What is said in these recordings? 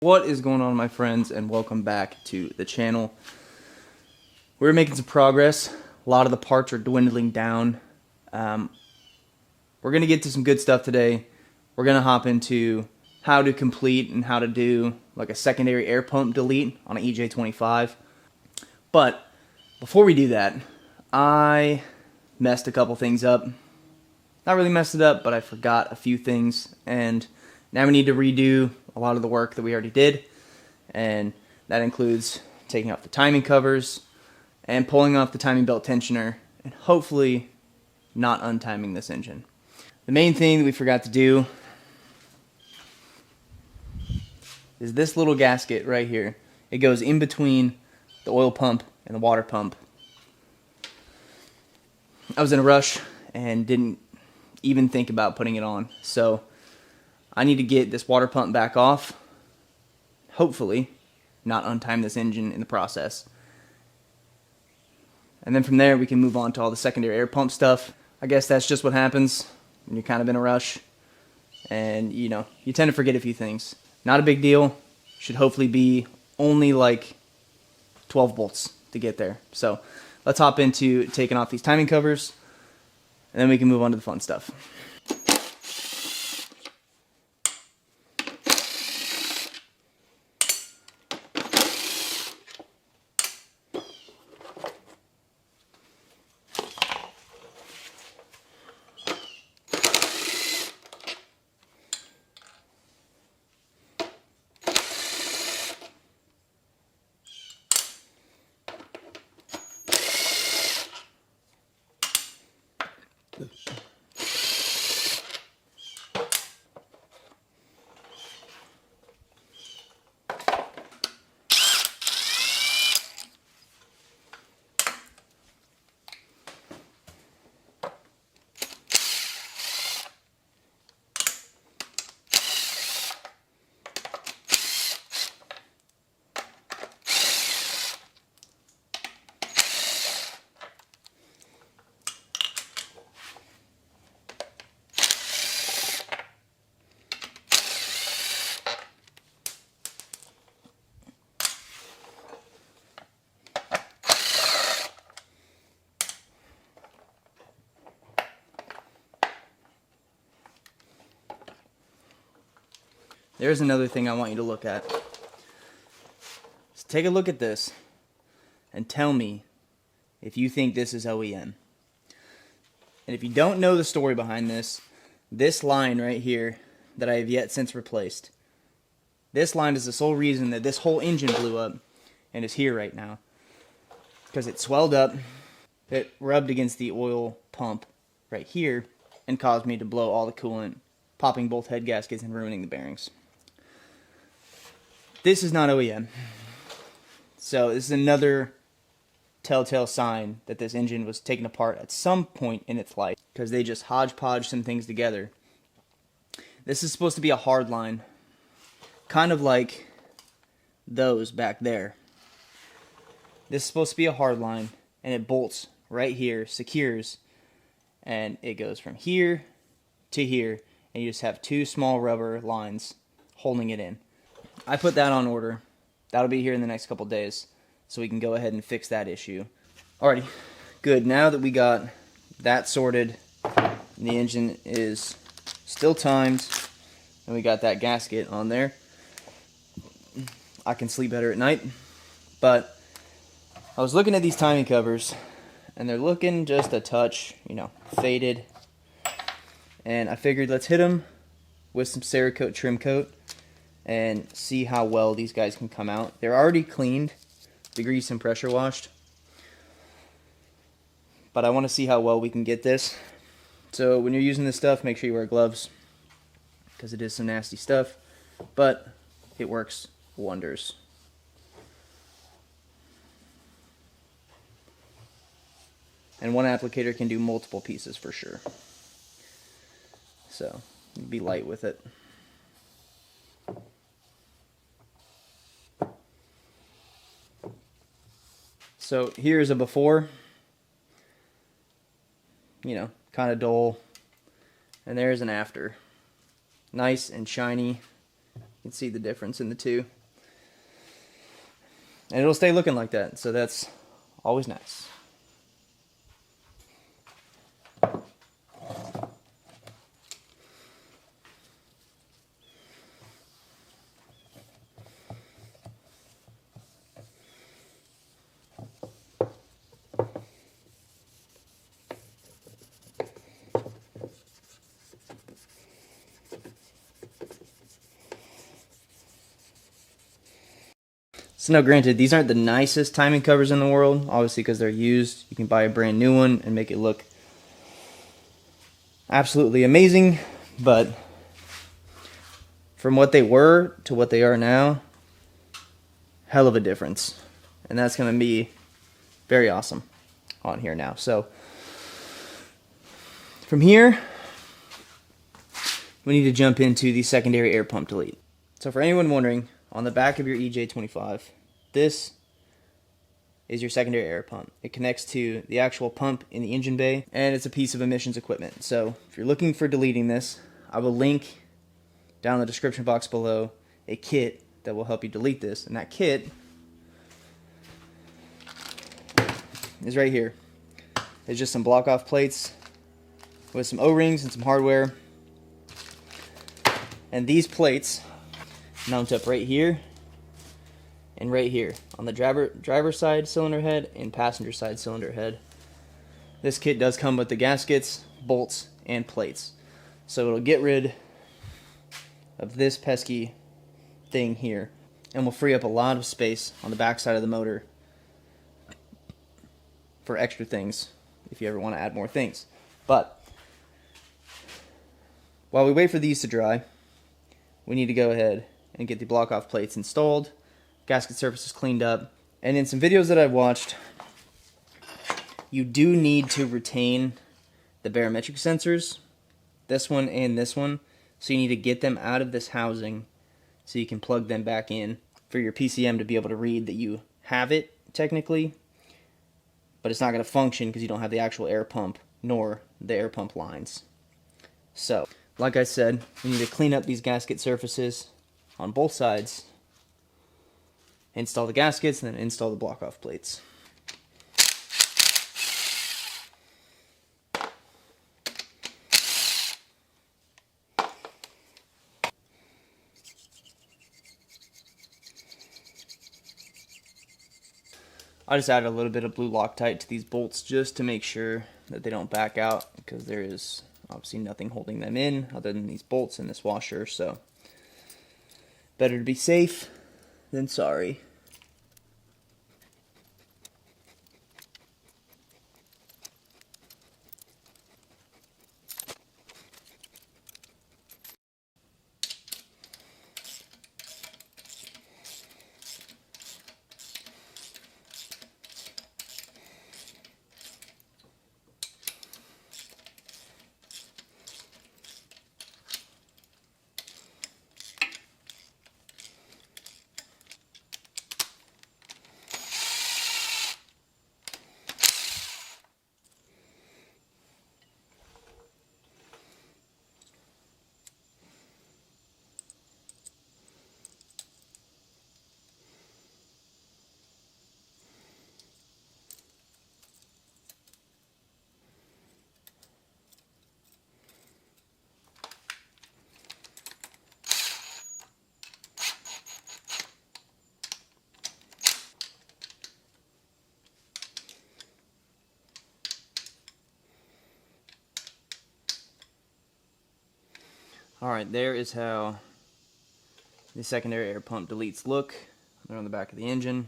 What is going on, my friends, and welcome back to the channel. We're making some progress. A lot of the parts are dwindling down. We're going to get to some good stuff today. We're going to hop into how to complete and how to do like a secondary air pump delete on an EJ25. But before we do that, I messed a couple things up. Not really messed it up, but I forgot a few things, and now we need to redo a lot of the work that we already did, and that includes taking off the timing covers and pulling off the timing belt tensioner and hopefully not untiming this engine. The main thing that we forgot to do is this little gasket right here. It goes in between the oil pump and the water pump. I was in a rush and didn't even think about putting it on, so I need to get this water pump back off, hopefully not untime this engine in the process. And then from there we can move on to all the secondary air pump stuff. I guess that's just what happens when you're kind of in a rush and you tend to forget a few things. Not a big deal. Should hopefully be only like 12 bolts to get there. So let's hop into taking off these timing covers and then we can move on to the fun stuff. There's another thing I want you to look at. So take a look at this and tell me if you think this is OEM. And if you don't know the story behind this line right here that I have yet since replaced, this line is the sole reason that this whole engine blew up and is here right now. Because it swelled up, it rubbed against the oil pump right here and caused me to blow all the coolant, popping both head gaskets and ruining the bearings. This is not OEM. So this is another telltale sign that this engine was taken apart at some point in its life because they just hodgepodge some things together. This is supposed to be a hard line, kind of like those back there. This is supposed to be a hard line, and it bolts right here, secures, and it goes from here to here, and you just have two small rubber lines holding it in. I put that on order. That'll be here in the next couple days, so we can go ahead and fix that issue. Alrighty, good. Now that we got that sorted, and the engine is still timed, and we got that gasket on there, I can sleep better at night. But I was looking at these timing covers, and they're looking just a touch, faded. And I figured let's hit them with some Cerakote trim coat and see how well these guys can come out. They're already cleaned, degreased and pressure washed, but I want to see how well we can get this. So when you're using this stuff, make sure you wear gloves because it is some nasty stuff, but it works wonders. And one applicator can do multiple pieces for sure. So be light with it. So here's a before, kind of dull, and there's an after. Nice and shiny, can see the difference in the two. And it'll stay looking like that, so that's always nice. So now granted, these aren't the nicest timing covers in the world, obviously because they're used. You can buy a brand new one and make it look absolutely amazing, but from what they were to what they are now, hell of a difference. And that's going to be very awesome on here now. So from here, we need to jump into the secondary air pump delete. So for anyone wondering, on the back of your EJ25, this is your secondary air pump. It connects to the actual pump in the engine bay, and it's a piece of emissions equipment. So if you're looking for deleting this, I will link down in the description box below a kit that will help you delete this. And that kit is right here. It's just some block off plates with some O-rings and some hardware. And these plates mount up right here and right here on the driver side cylinder head and passenger side cylinder head. This kit does come with the gaskets, bolts, and plates. So it'll get rid of this pesky thing here and will free up a lot of space on the back side of the motor for extra things if you ever want to add more things. But while we wait for these to dry, we need to go ahead and get the block off plates installed, gasket surfaces cleaned up. And in some videos that I've watched, you do need to retain the barometric sensors, this one and this one. So you need to get them out of this housing so you can plug them back in for your PCM to be able to read that you have it technically, but it's not going to function because you don't have the actual air pump nor the air pump lines. So, like I said, we need to clean up these gasket surfaces on both sides, install the gaskets, and then install the block off plates. I just added a little bit of blue Loctite to these bolts just to make sure that they don't back out, because there is obviously nothing holding them in other than these bolts and this washer, so better to be safe than sorry. Alright, there is how the secondary air pump deletes look. They're on the back of the engine.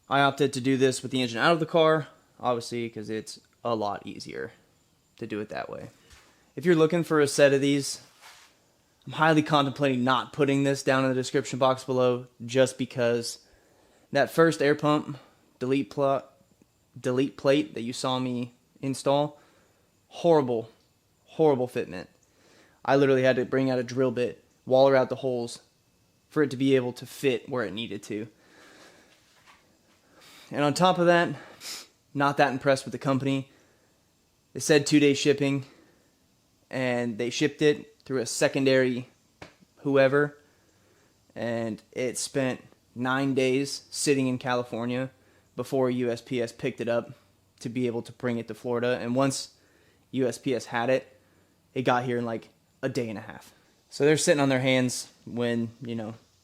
I opted to do this with the engine out of the car, obviously, because it's a lot easier to do it that way. If you're looking for a set of these, I'm highly contemplating not putting this down in the description box below, just because that first air pump delete plate that you saw me install, horrible fitment. I literally had to bring out a drill bit, waller out the holes for it to be able to fit where it needed to. And on top of that, not that impressed with the company. They said 2-day shipping, and they shipped it through a secondary whoever, and it spent 9 days sitting in California before USPS picked it up to be able to bring it to Florida. And once USPS had it, it got here in like a day and a half. So they're sitting on their hands when,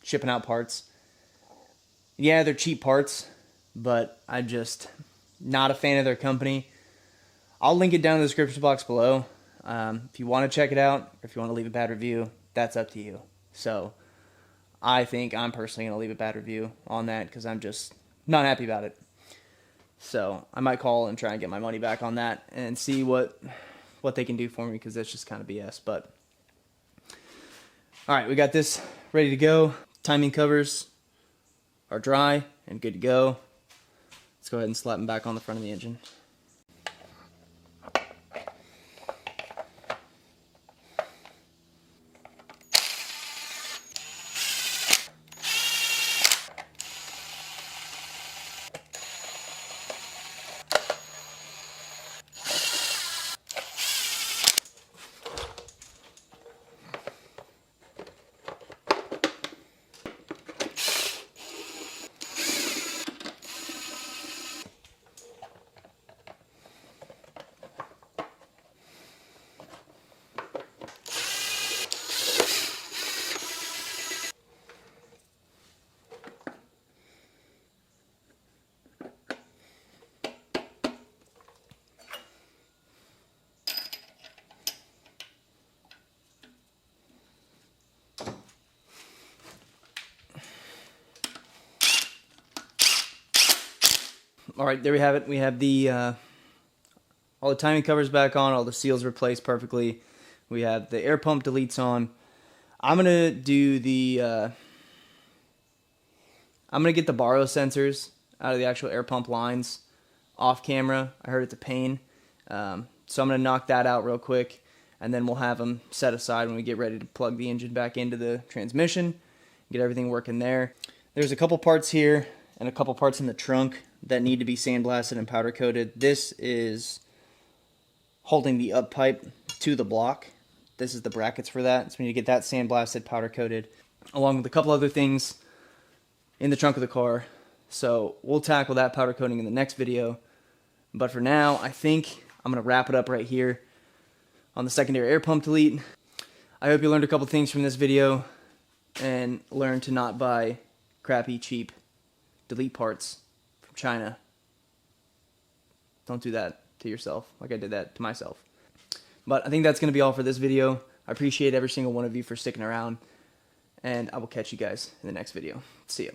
shipping out parts. Yeah, they're cheap parts, but I'm just not a fan of their company. I'll link it down in the description box below. If you want to check it out, or if you want to leave a bad review, that's up to you. So I think I'm personally going to leave a bad review on that because I'm just not happy about it. So I might call and try and get my money back on that and see what they can do for me, because that's just kind of BS. But all right, we got this ready to go. Timing covers are dry and good to go. Let's go ahead and slap them back on the front of the engine. All right, there we have it. We have all the timing covers back on, all the seals replaced perfectly. We have the air pump deletes on. I'm gonna do I'm gonna get the baro sensors out of the actual air pump lines off camera. I heard it's a pain, so I'm gonna knock that out real quick, and then we'll have them set aside when we get ready to plug the engine back into the transmission, get everything working there. There's a couple parts here and a couple parts in the trunk that need to be sandblasted and powder coated. This is holding the up pipe to the block. This is the brackets for that. So we need to get that sandblasted, powder coated, along with a couple other things in the trunk of the car. So we'll tackle that powder coating in the next video. But for now, I think I'm going to wrap it up right here on the secondary air pump delete. I hope you learned a couple things from this video and learned to not buy crappy, cheap delete parts from China. Don't do that to yourself like I did that to myself. But I think that's going to be all for this video. I appreciate every single one of you for sticking around, and I will catch you guys in the next video. See ya.